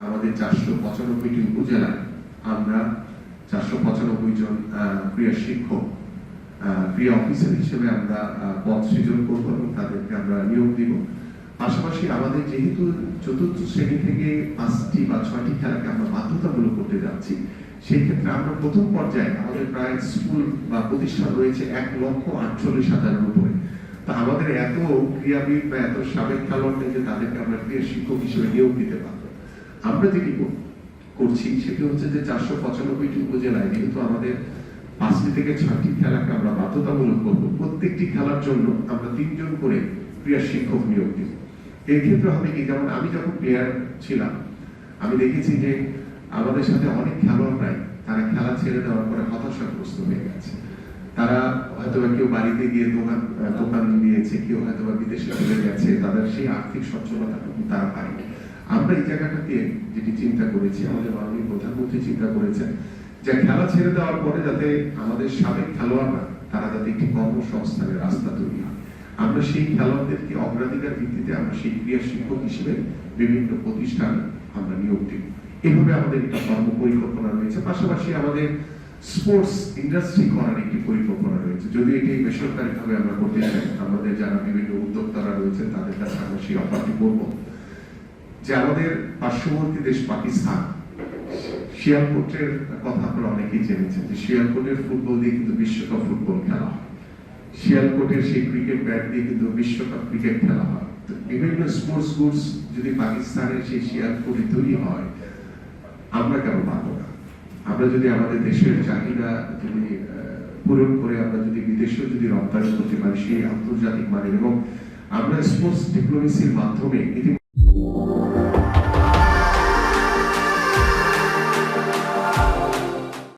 আমাদের 495টি উপজেলায় আমরা 495 জন ক্রীড়া শিক্ষক ক্রীড়া অফিসার হিসেবে আমরা পদ সৃজন করবো এবং তাদেরকে আমরা নিয়োগ দিব। পাশাপাশি আমাদের যেহেতু চতুর্থ শ্রেণী থেকে 5টি বা 6টি খেলাকে আমরা বাধ্যতামূলক করতে যাচ্ছি, সেই ক্ষেত্রে আমরা প্রথম পর্যায়ে আমাদের প্রায় স্কুল বা প্রতিষ্ঠান রয়েছে 1,48,000-এর উপরে। তা আমাদের এত ক্রীড়াবিদ বা এত সাবেক খেলোয়াড় নেই যে তাদেরকে আমরা ক্রীড়া শিক্ষক হিসেবে নিয়োগ দিতে পারবো। আমরা যেটি করছি সেটি হচ্ছে যে 495টি উপজেলায় যেহেতু আমাদের 5টি থেকে 6টি খেলাকে আমরা বাধ্যতামূলক করবো, প্রত্যেকটি খেলার জন্য আমরা 3 জন করে ক্রীড়া শিক্ষক নিয়োগ দিব। এই ক্ষেত্রে হবে কি, যেমন আমি যখন প্লেয়ার ছিলাম আমি দেখেছি যে আমাদের সাথে অনেক খেলোয়াড়রাই তারা খেলা ছেড়ে দেওয়ার পরে হতাশাগ্রস্ত হয়ে গেছে। তারা হয়তো কেউ বাড়িতে গিয়ে দোকান দিয়েছে, কেউ হয়তো বিদেশে চলে গেছে, তাদের সেই আর্থিক সচ্ছলতা তারা পায়নি। আমরা এই জায়গাটাতে যেটি চিন্তা করেছি, আমাদের মাননীয় প্রধানমন্ত্রী চিন্তা করেছেন যে খেলা ছেড়ে দেওয়ার পরে যাতে আমাদের সাবেক খেলোয়াড়রা তারা যাতে একটি কর্মসংস্থানের রাস্তা তৈরি হয়। আমরা সেই খেলোয়াড়দেরকে অগ্রাধিকার ভিত্তিতে আমরা সেই ক্রীড়া শিক্ষক হিসেবে বিভিন্ন প্রতিষ্ঠান আমরা নিয়োগ দিব। এভাবে আমাদের একটা কর্ম পরিকল্পনা রয়েছে। পাশাপাশি আমাদের স্পোর্টস ইন্ডাস্ট্রি করার একটি পরিকল্পনা রয়েছে। যদি এটি বেসরকারিভাবে আমরা করতে চাই, আমাদের যারা বিভিন্ন উদ্যোক্তারা রয়েছে তাদের কাছে আমরা সেই অফারটি করবো যে আমাদের পার্শ্ববর্তী দেশ পাকিস্তান শিয়ালকোটের কথা আপনারা অনেকেই জেনেছেন যে শিয়ালকোটের ফুটবল দিয়ে কিন্তু বিশ্বকাপ ফুটবল খেলা হয়। শিয়ালকোটের সেই ক্রিকেট ব্যাট দিয়ে কিন্তু বিশ্বকাপ ক্রিকেট খেলা হয়। বিভিন্ন স্পোর্টস গুডস যদি পাকিস্তানের সেই শিয়ালকোটে তৈরি হয়, আমরা কেন পাবো না? আমরা যদি আমাদের দেশের চাহিদা যদি পূরণ করে আমরা যদি বিদেশেও যদি রপ্তানি করতে পারি সেই আন্তর্জাতিক মানের, এবং আমরা স্পোর্টস ডিপ্লোমেসির মাধ্যমে